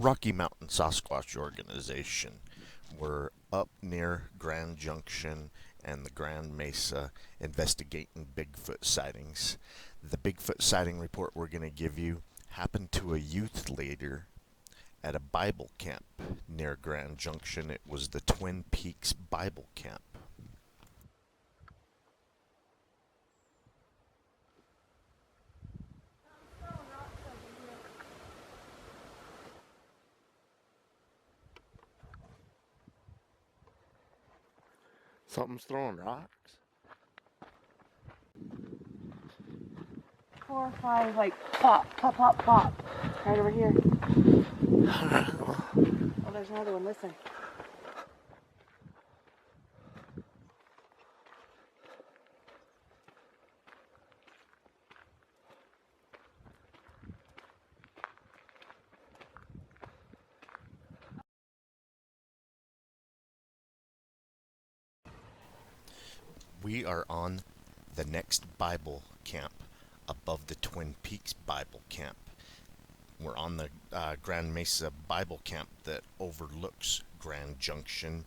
Rocky Mountain Sasquatch organization. We're up near Grand Junction and the Grand Mesa investigating Bigfoot sightings. The Bigfoot sighting report we're going to give you happened to a youth leader at a Bible camp near Grand Junction. It was the Twin Peaks Bible Camp. Something's throwing rocks. 4 or 5, like, pop, pop, pop, pop. Right over here. Oh, there's another one. Listen. We are on the next Bible camp above the Twin Peaks Bible Camp. We're on the Grand Mesa Bible Camp that overlooks Grand Junction.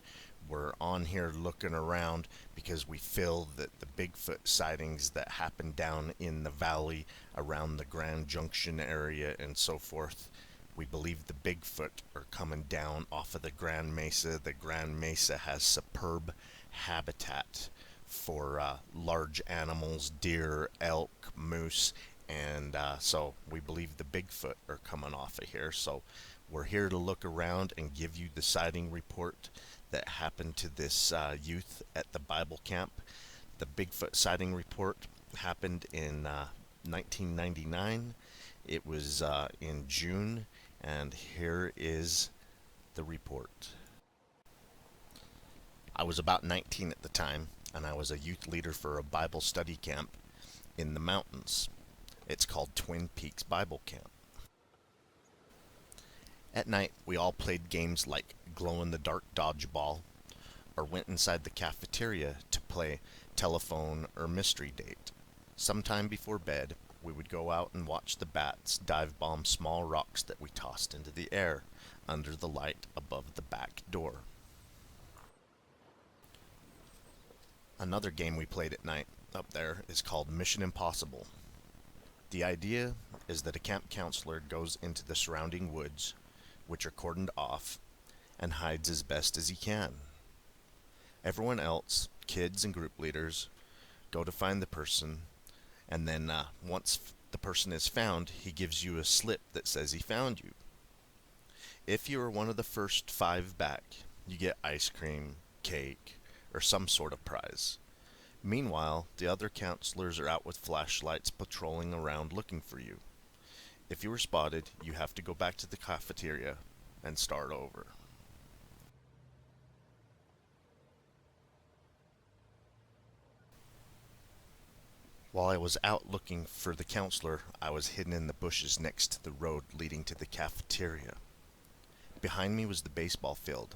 We're on here looking around because we feel that the Bigfoot sightings that happen down in the valley around the Grand Junction area and so forth, we believe the Bigfoot are coming down off of the Grand Mesa. The Grand Mesa has superb habitat for large animals, deer, elk, moose, and so we believe the Bigfoot are coming off of here. So we're here to look around and give you the sighting report that happened to this youth at the Bible camp. The Bigfoot sighting report happened in 1999. It was in June, and here is the report. I was about 19 at the time, and I was a youth leader for a Bible study camp in the mountains. It's called Twin Peaks Bible Camp. At night, we all played games like glow-in-the-dark dodgeball, or went inside the cafeteria to play telephone or mystery date. Sometime before bed, we would go out and watch the bats dive bomb small rocks that we tossed into the air under the light above the back door. Another game we played at night up there is called Mission Impossible. The idea is that a camp counselor goes into the surrounding woods, which are cordoned off, and hides as best as he can. Everyone else, kids and group leaders, go to find the person, and then once the person is found, he gives you a slip that says he found you. If you are one of the first 5 back, you get ice cream, cake, or some sort of prize. Meanwhile, the other counselors are out with flashlights patrolling around looking for you. If you were spotted, you have to go back to the cafeteria and start over. While I was out looking for the counselor, I was hidden in the bushes next to the road leading to the cafeteria. Behind me was the baseball field.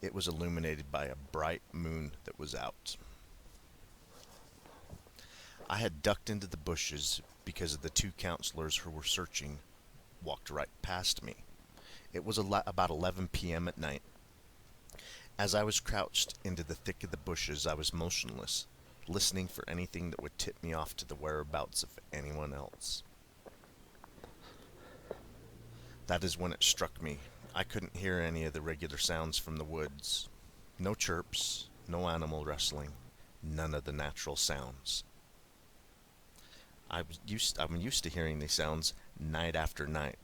It was illuminated by a bright moon that was out. I had ducked into the bushes because of the 2 counselors who were searching walked right past me. It was about 11 p.m. at night. As I was crouched into the thick of the bushes, I was motionless, listening for anything that would tip me off to the whereabouts of anyone else. That is when it struck me. I couldn't hear any of the regular sounds from the woods. No chirps, no animal rustling, none of the natural sounds. I'm used to hearing these sounds night after night,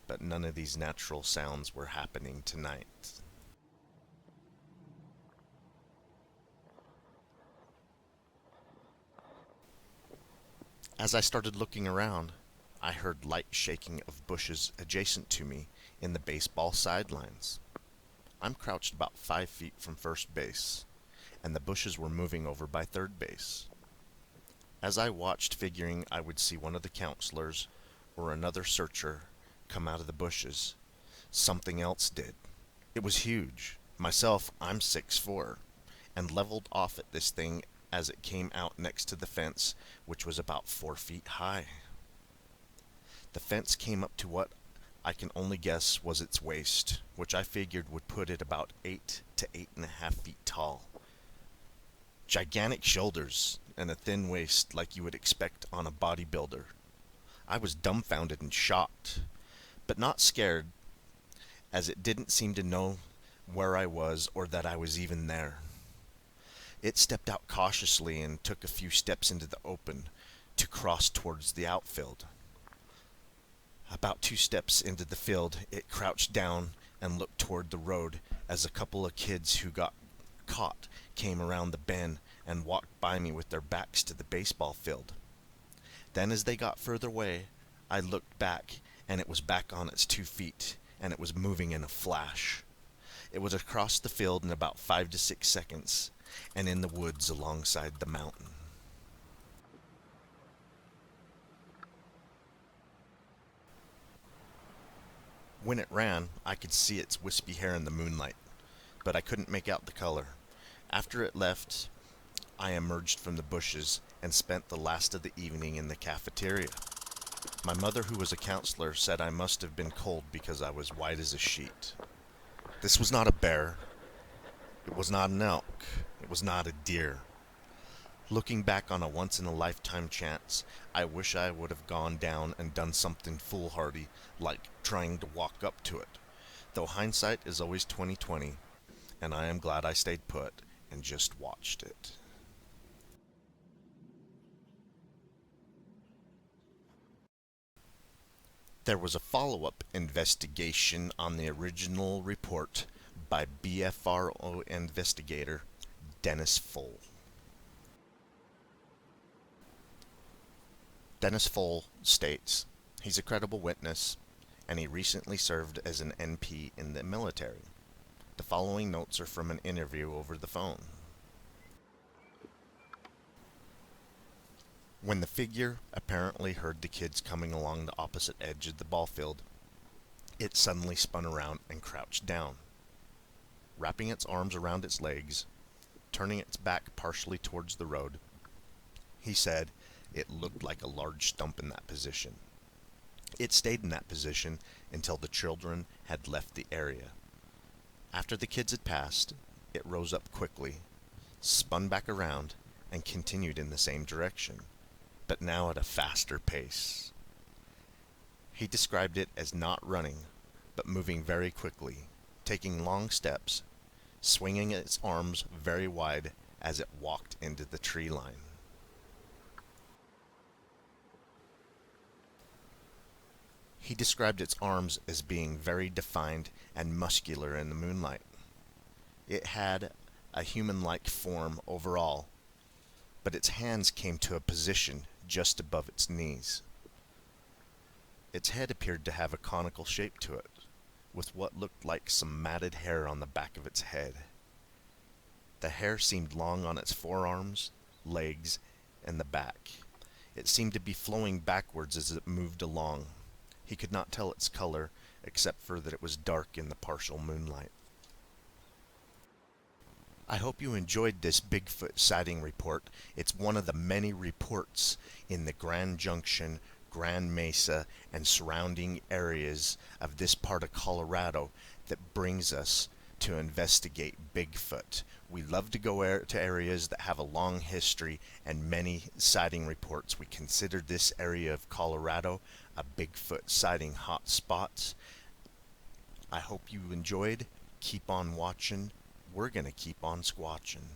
but none of these natural sounds were happening tonight. As I started looking around, I heard light shaking of bushes adjacent to me in the baseball sidelines. I'm crouched about 5 feet from first base, and the bushes were moving over by third base. As I watched, figuring I would see one of the counselors or another searcher come out of the bushes, something else did. It was huge. Myself, I'm 6'4", and leveled off at this thing as it came out next to the fence, which was about 4 feet high. The fence came up to what I can only guess was its waist, which I figured would put it about 8 to 8.5 feet tall. Gigantic shoulders and a thin waist like you would expect on a bodybuilder. I was dumbfounded and shocked, but not scared, as it didn't seem to know where I was or that I was even there. It stepped out cautiously and took a few steps into the open to cross towards the outfield. About 2 steps into the field, it crouched down and looked toward the road as a couple of kids who got caught came around the bend and walked by me with their backs to the baseball field. Then as they got further away, I looked back and it was back on its 2 feet and it was moving in a flash. It was across the field in about 5 to 6 seconds and in the woods alongside the mountain. When it ran, I could see its wispy hair in the moonlight, but I couldn't make out the color. After it left, I emerged from the bushes and spent the last of the evening in the cafeteria. My mother, who was a counselor, said I must have been cold because I was white as a sheet. This was not a bear. It was not an elk. It was not a deer. Looking back on a once-in-a-lifetime chance, I wish I would have gone down and done something foolhardy, like trying to walk up to it. Though hindsight is always 20/20, and I am glad I stayed put and just watched it. There was a follow-up investigation on the original report by BFRO investigator Dennis Fole. Dennis Fole states he's a credible witness, and he recently served as an NP in the military. The following notes are from an interview over the phone. When the figure apparently heard the kids coming along the opposite edge of the ball field, it suddenly spun around and crouched down. Wrapping its arms around its legs, turning its back partially towards the road, he said it looked like a large stump in that position. It stayed in that position until the children had left the area. After the kids had passed, it rose up quickly, spun back around, and continued in the same direction, but now at a faster pace. He described it as not running, but moving very quickly, taking long steps, swinging its arms very wide as it walked into the tree line. He described its arms as being very defined and muscular in the moonlight. It had a human-like form overall, but its hands came to a position just above its knees. Its head appeared to have a conical shape to it, with what looked like some matted hair on the back of its head. The hair seemed long on its forearms, legs, and the back. It seemed to be flowing backwards as it moved along. He could not tell its color, except for that it was dark in the partial moonlight. I hope you enjoyed this Bigfoot sighting report. It's one of the many reports in the Grand Junction, Grand Mesa, and surrounding areas of this part of Colorado that brings us to investigate Bigfoot. We love to go to areas that have a long history and many sighting reports. We consider this area of Colorado a Bigfoot sighting hotspot. I hope you enjoyed. Keep on watching. We're going to keep on squatching.